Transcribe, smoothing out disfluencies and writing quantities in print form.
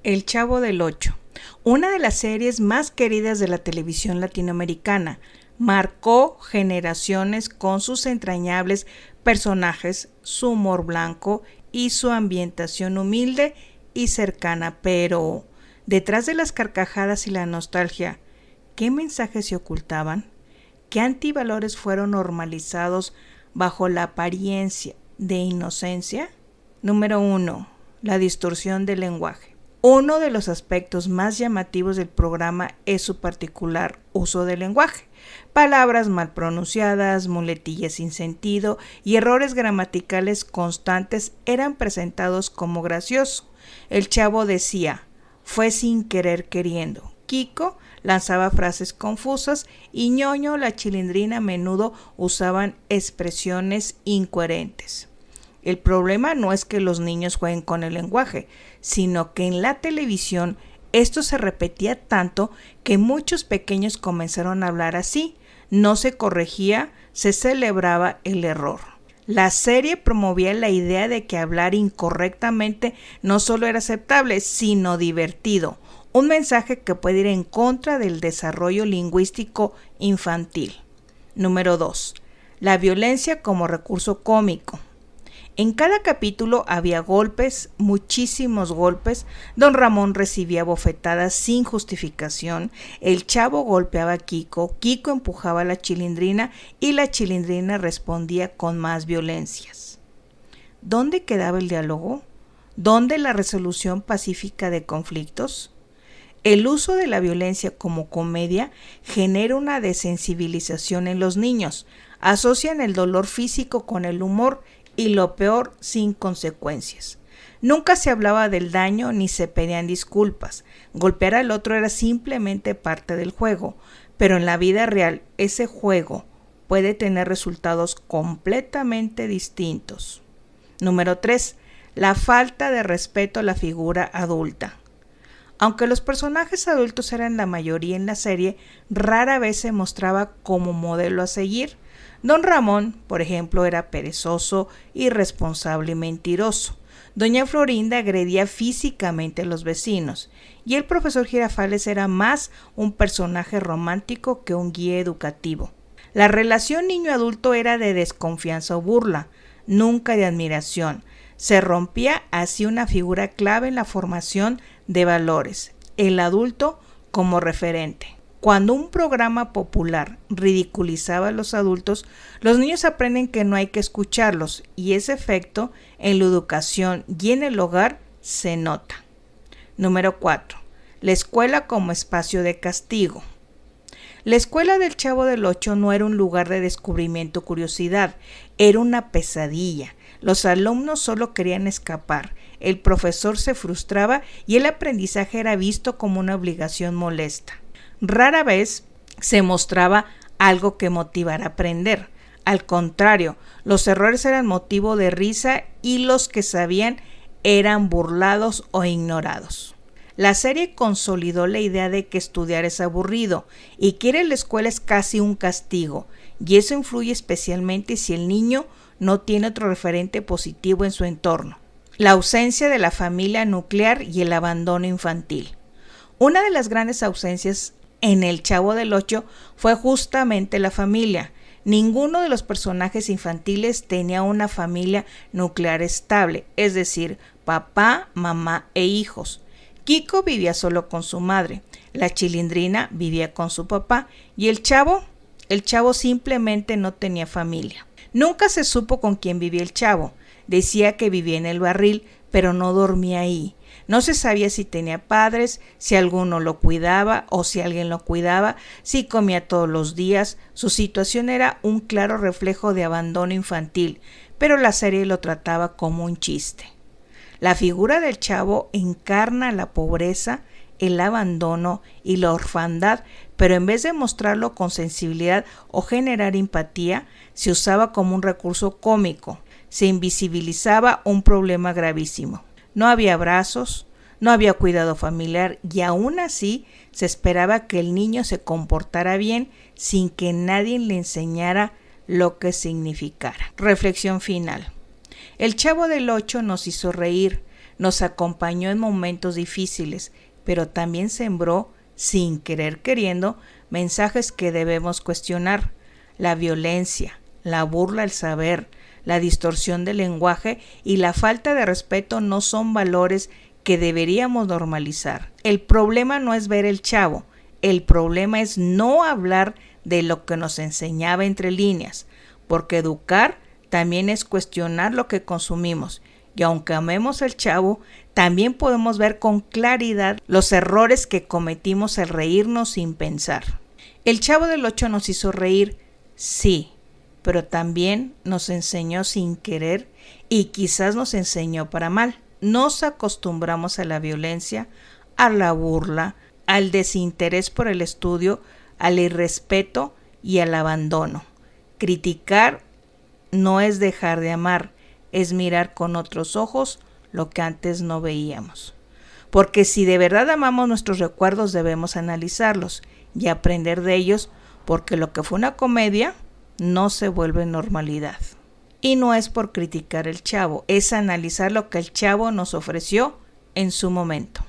El Chavo del Ocho, una de las series más queridas de la televisión latinoamericana, marcó generaciones con sus entrañables personajes, su humor blanco y su ambientación humilde y cercana, pero detrás de las carcajadas y la nostalgia, ¿qué mensajes se ocultaban? ¿Qué antivalores fueron normalizados bajo la apariencia de inocencia? Número 1. La distorsión del lenguaje. Uno de los aspectos más llamativos del programa es su particular uso del lenguaje. Palabras mal pronunciadas, muletillas sin sentido y errores gramaticales constantes eran presentados como gracioso. El Chavo decía, fue sin querer queriendo. Kiko lanzaba frases confusas y Ñoño, la Chilindrina a menudo usaban expresiones incoherentes. El problema no es que los niños jueguen con el lenguaje, sino que en la televisión esto se repetía tanto que muchos pequeños comenzaron a hablar así. No se corregía, se celebraba el error. La serie promovía la idea de que hablar incorrectamente no solo era aceptable, sino divertido. Un mensaje que puede ir en contra del desarrollo lingüístico infantil. Número 2. La violencia como recurso cómico. En cada capítulo había golpes, muchísimos golpes. Don Ramón recibía bofetadas sin justificación. El Chavo golpeaba a Kiko, Kiko empujaba a la Chilindrina y la Chilindrina respondía con más violencias. ¿Dónde quedaba el diálogo? ¿Dónde la resolución pacífica de conflictos? El uso de la violencia como comedia genera una desensibilización en los niños. Asocian el dolor físico con el humor y lo peor, sin consecuencias. Nunca se hablaba del daño ni se pedían disculpas. Golpear al otro era simplemente parte del juego, pero en la vida real ese juego puede tener resultados completamente distintos. Número 3. La falta de respeto a la figura adulta. Aunque los personajes adultos eran la mayoría en la serie, rara vez se mostraba como modelo a seguir. Don Ramón, por ejemplo, era perezoso, irresponsable y mentiroso. Doña Florinda agredía físicamente a los vecinos. Y el profesor Girafales era más un personaje romántico que un guía educativo. La relación niño-adulto era de desconfianza o burla, nunca de admiración. Se rompía así una figura clave en la formación de valores, el adulto como referente. Cuando un programa popular ridiculizaba a los adultos, los niños aprenden que no hay que escucharlos y ese efecto en la educación y en el hogar se nota. Número 4. La escuela como espacio de castigo. La escuela del Chavo del Ocho no era un lugar de descubrimiento o curiosidad, era una pesadilla. Los alumnos solo querían escapar, el profesor se frustraba y el aprendizaje era visto como una obligación molesta. Rara vez se mostraba algo que motivara a aprender. Al contrario, los errores eran motivo de risa y los que sabían eran burlados o ignorados. La serie consolidó la idea de que estudiar es aburrido y que ir a la escuela es casi un castigo, y eso influye especialmente si el niño no tiene otro referente positivo en su entorno. La ausencia de la familia nuclear y el abandono infantil. Una de las grandes ausencias en El Chavo del Ocho fue justamente la familia. Ninguno de los personajes infantiles tenía una familia nuclear estable, es decir, papá, mamá e hijos. Kiko vivía solo con su madre, la Chilindrina vivía con su papá y el Chavo simplemente no tenía familia. Nunca se supo con quién vivía el Chavo. Decía que vivía en el barril, pero no dormía ahí. No se sabía si tenía padres, si alguno lo cuidaba o si alguien lo cuidaba, si comía todos los días. Su situación era un claro reflejo de abandono infantil, pero la serie lo trataba como un chiste. La figura del Chavo encarna la pobreza, el abandono y la orfandad, pero en vez de mostrarlo con sensibilidad o generar empatía, se usaba como un recurso cómico. Se invisibilizaba un problema gravísimo. No había abrazos, no había cuidado familiar y aún así se esperaba que el niño se comportara bien sin que nadie le enseñara lo que significara. Reflexión final. El Chavo del Ocho nos hizo reír, nos acompañó en momentos difíciles, pero también sembró, sin querer queriendo, mensajes que debemos cuestionar. La violencia, la burla al saber, la distorsión del lenguaje y la falta de respeto no son valores que deberíamos normalizar. El problema no es ver el Chavo, el problema es no hablar de lo que nos enseñaba entre líneas, porque educar también es cuestionar lo que consumimos. Y aunque amemos el Chavo, también podemos ver con claridad los errores que cometimos al reírnos sin pensar. El Chavo del Ocho nos hizo reír, sí, pero también nos enseñó sin querer y quizás nos enseñó para mal. Nos acostumbramos a la violencia, a la burla, al desinterés por el estudio, al irrespeto y al abandono. Criticar no es dejar de amar, es mirar con otros ojos lo que antes no veíamos. Porque si de verdad amamos nuestros recuerdos, debemos analizarlos y aprender de ellos, porque lo que fue una comedia no se vuelve normalidad. Y no es por criticar el Chavo, es analizar lo que el Chavo nos ofreció en su momento.